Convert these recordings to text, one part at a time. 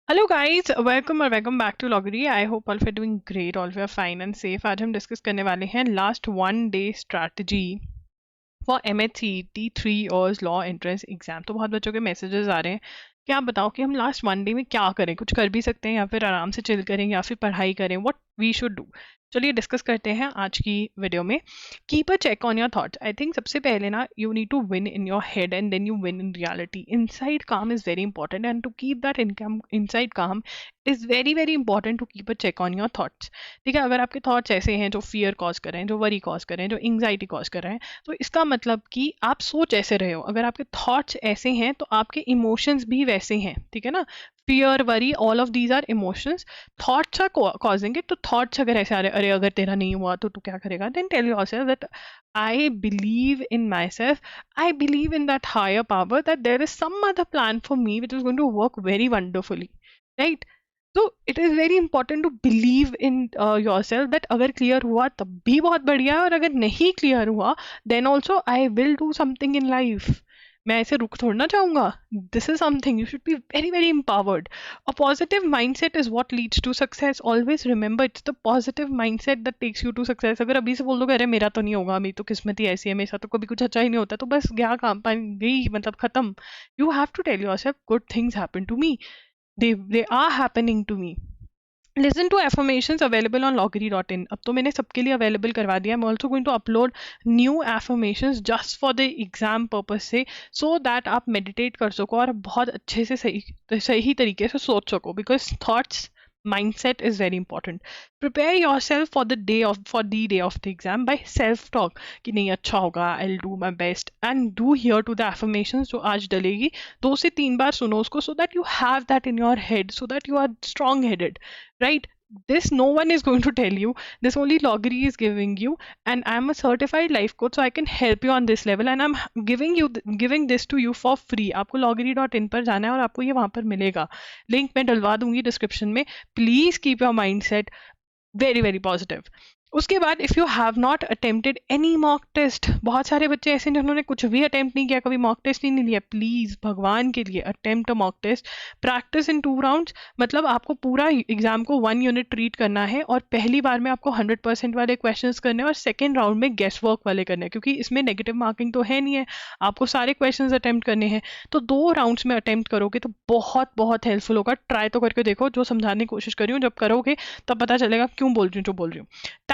Hello guys, welcome back to Lawgari. I hope all of you doing great, all of you are fine and safe. आज हम discuss करने वाले हैं last one day strategy for MAHCET 3 years law entrance exam. तो बहुत बच्चों के messages आ रहे हैं कि आप बताओ कि हम लास्ट वन डे में क्या करें, कुछ कर भी सकते हैं या फिर आराम से चिल करें या फिर पढ़ाई करें, व्हाट वी शुड डू। चलिए डिस्कस करते हैं आज की वीडियो में। Keep a check on your thoughts. I think सबसे पहले ना, you need to win in your head and then you win in reality. Inside calm is very important and to keep that income inside calm is very very important to keep a check on your thoughts. ठीक है, अगर आपके thoughts ऐसे हैं जो fear cause कर रहे हैं, जो वरी कॉज कर रहे हैं, जो एंग्जाइटी कॉज कर रहे हैं, तो इसका मतलब कि आप सोच ऐसे रहे हो। अगर आपके थॉट्स ऐसे हैं तो आपके इमोशंस भी वैसे हैं। ठीक है ना, fear, worry, all of these are emotions. Thoughts are causing it. तो थॉट्स अगर ऐसे आ रहे, अरे अगर तेरा नहीं हुआ तो तू क्या करेगा, then tell yourself that I believe in myself, I believe in that higher power, that there is some other plan for me which is going to work very wonderfully, right. तो it is very important to believe in yourself that अगर clear हुआ तब भी बहुत बढ़िया है, और अगर नहीं क्लियर हुआ then also I will do something in life. मैं ऐसे रुक थोड़ना चाहूँगा। This is something you should be very very empowered. A positive mindset is what leads to success. Always remember, it's the positive mindset that takes you to success. अगर अभी से बोल दोगे अरे मेरा तो नहीं होगा, मेरी तो किस्मत ही ऐसी है, मेरे साथ तो कभी कुछ अच्छा ही नहीं होता, तो बस गया काम पानी गई, मतलब खत्म। You have to tell yourself good things happen to me, they are happening to me. Listen to affirmations available on loggery.in. अब तो मैंने सबके लिए अवेलेबल करवा दिया। I'm also going to upload new affirmations just for the exam purpose से, so that आप meditate कर सको और बहुत अच्छे से सही तरीके से सोच सको, because thoughts mindset is very important. Prepare yourself for the day of the exam by self talk कि नहीं अच्छा होगा, I'll do my best, and do hear to the affirmations जो आज डलेगी। 2 से 3 बार सुनो उसको, so that you have that in your head, so that you are strong headed, right? This no one is going to tell you, this only loggery is giving you, and I'm a certified life coach, so I can help you on this level, and I'm giving this to you for free. आपको loggery.in पर जाना है और आपको ये वहाँ पर मिलेगा। लिंक मैं डलवा दूंगी डिस्क्रिप्शन में। Please keep your mind set very very positive. उसके बाद if you have not attempted any mock test, बहुत सारे बच्चे ऐसे जिन्होंने कुछ भी अटेम्प्ट नहीं किया, कभी मॉक टेस्ट ही नहीं लिया, प्लीज़ भगवान के लिए attempt a mock test. Practice in 2 rounds, मतलब आपको पूरा एग्जाम को 1 यूनिट ट्रीट करना है, और पहली बार में आपको 100% वाले क्वेश्चन करने हैं और सेकेंड राउंड में गेस वर्क वाले करने हैं, क्योंकि इसमें नेगेटिव मार्किंग तो है नहीं है, आपको सारे क्वेश्चन अटेम्प्ट करने हैं। तो 2 राउंड्स में अटेम्प्ट करोगे तो बहुत बहुत हेल्पफुल होगा। ट्राई तो करके देखो, जो समझाने की कोशिश कर रही हूँ जब करोगे तब पता चलेगा क्यों बोल रही हूँ जो बोल रही हूँ।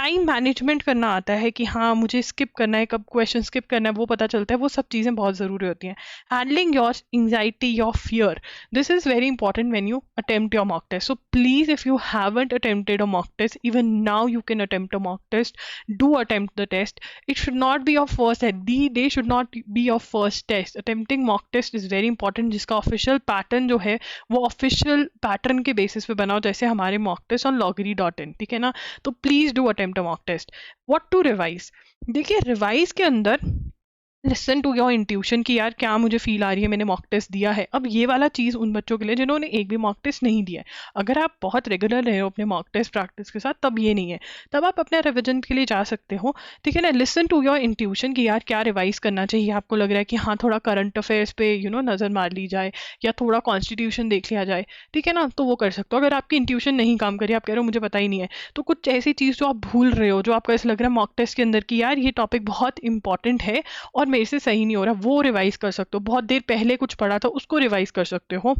टाइम मैनेजमेंट करना आता है कि हाँ मुझे स्किप करना है, कब क्वेश्चन स्किप करना है वो पता चलता है, वो सब चीज़ें बहुत ज़रूरी होती हैं। Handling your anxiety, your fear, this is very important when you attempt your mock test. So please if you haven't attempted a mock test, even now you can attempt a mock test, do attempt the test. It should not be your first, the day should not be your first test. Attempting mock test is very important, जिसका official pattern जो है वो official pattern के basis पे बनाओ, जैसे हमारे mock test on loggery.in। ठीक है ना, तो please do attempt a mock test. What to revise, देखिए रिवाइज के अंदर लिसन टू योर इंट्यूशन कि यार क्या मुझे फील आ रही है, मैंने मॉक टेस्ट दिया है। अब ये वाला चीज़ उन बच्चों के लिए जिन्होंने एक भी मॉक टेस्ट नहीं दिया है। अगर आप बहुत रेगुलर रहे हो अपने मॉक टेस्ट प्रैक्टिस के साथ तब ये नहीं है, तब आप अपने रिविजन के लिए जा सकते हो। ठीक है ना, लिसन टू योर इंट्यूशन कि यार क्या रिवाइज करना चाहिए। आपको लग रहा है कि हाँ थोड़ा करंट अफेयर्स पे नज़र मार ली जाए, या थोड़ा कॉन्स्टिट्यूशन देख लिया जाए, ठीक है ना, तो वो कर सकते हो। अगर आपकी इंट्यूशन नहीं काम करी, आप कह रहे हो मुझे पता ही नहीं है, तो कुछ ऐसी चीज़ जो आप भूल रहे हो, जो आपको ऐसा लग रहा है मॉक टेस्ट के अंदर कि यार ये टॉपिक बहुत इंपॉर्टेंट है और मेरे से सही नहीं हो रहा, वो रिवाइज कर सकते हो। बहुत देर पहले कुछ पढ़ा था उसको रिवाइज कर सकते हो।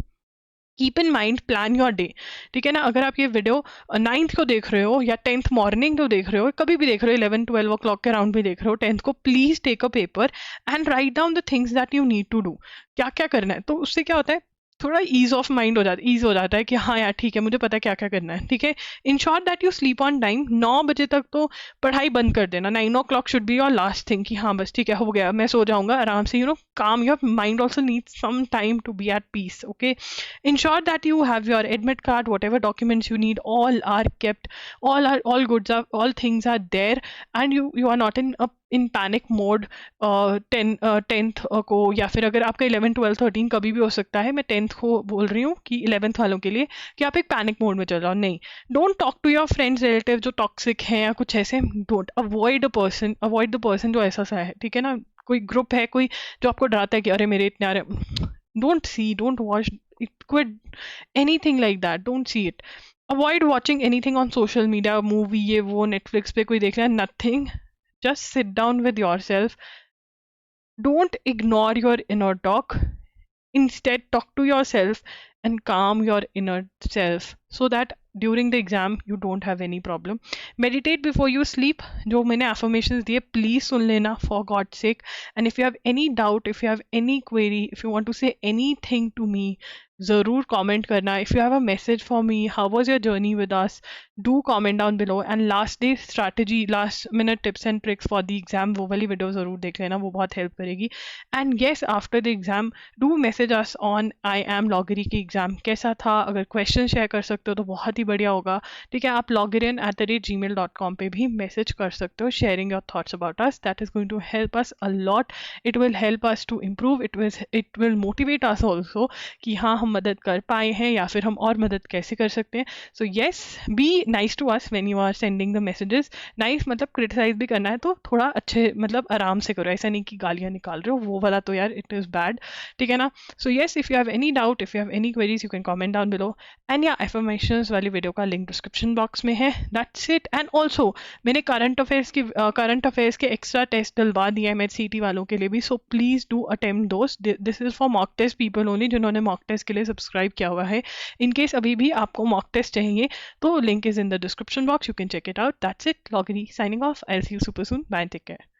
Keep in mind, plan your day. ठीक है ना, अगर आप ये वीडियो 9th को देख रहे हो या 10th मॉर्निंग को देख रहे हो, कभी भी देख रहे हो, 11-12 ओ क्लॉक के अराउंड भी देख रहे हो 10th को, please take a paper and write down the things that you need to do. क्या क्या करना है, तो उससे क्या होता है, थोड़ा ईज ऑफ माइंड हो जाता है, ईज हो जाता है कि हाँ यार ठीक है मुझे पता है क्या क्या करना है। ठीक है, ensure that you sleep on time. 9 बजे तक तो पढ़ाई बंद कर देना, 9 o'clock should be your last thing कि हाँ बस ठीक है हो गया, मैं सो जाऊंगा आराम से। Calm your mind also needs some time to be at peace. Okay, ensure that you have your admit card, whatever documents you need, all are kept, all goods are, all things are there, and you are not in panic mode। 10th को, या फिर अगर आपका 11 12 13 कभी भी हो सकता है, मैं 10th को बोल रही हूँ कि 11th वालों के लिए कि आप एक पैनिक मोड में चल जाओ। नहीं, don't talk to your friends relative जो टॉक्सिक हैं या कुछ ऐसे, डोंट, अवॉइड द पर्सन जो ऐसा सा है। ठीक है ना, कोई ग्रुप है कोई जो आपको डराता है कि अरे मेरे इतने Don't see, don't watch it, quit anything like that. Don't see it. Avoid watching anything on social media, movie, ये वो Netflix पे कोई देख रहा है, nothing. Just sit down with yourself. Don't ignore your inner talk. Instead, talk to yourself and calm your inner self so that during the exam you don't have any problem. Meditate before you sleep. जो मैंने affirmations दिए, please सुन लेना for God's sake. And if you have any doubt, if you have any query, if you want to say anything to me, ज़रूर comment करना. If you have a message for me, how was your journey with us? Do comment down below. And last day strategy, last minute tips and tricks for the exam, वो वाली video ज़रूर देख लेना, वो बहुत help करेगी. And yes, after the exam, do message us on I am लॉगरी की exam कैसा था. अगर क्वेश्चन शेयर कर सकते हो तो बहुत ही बढ़िया होगा. ठीक है, आप logerian@gmail.com पे भी मैसेज कर सकते हो, sharing your thoughts about us. That is going to help us a lot. It will help us to improve. It will motivate us also कि हाँ, हम मदद कर पाए हैं या फिर हम और मदद कैसे कर सकते हैं. So yes, be nice to us when you are sending the messages. Nice मतलब क्रिटिसाइज भी करना है तो थोड़ा अच्छे मतलब आराम से करो, ऐसा नहीं कि गालियाँ निकाल रहे हो, वो वाला तो यार इट इज़ बैड. ठीक है ना. So yes, if you have any doubt, if you have any queries, you can comment down below. And या एफर्मेशंस वाली वीडियो का लिंक डिस्क्रिप्शन बॉक्स में है. That's it. एंड ऑल्सो मैंने करंट अफेयर्स के एक्स्ट्रा टेस्ट डलवा दिए हैं MAHCET वालों के लिए भी. So please do attempt those. This is for mock test people only, जिन्होंने मॉक टेस्ट के लिए सब्सक्राइब किया हुआ है. इन केस अभी भी आपको मॉक टेस्ट चाहिए तो link is in the description box, you can check it out. That's it. Lawgari signing off. I will see you super soon. Bye, take care.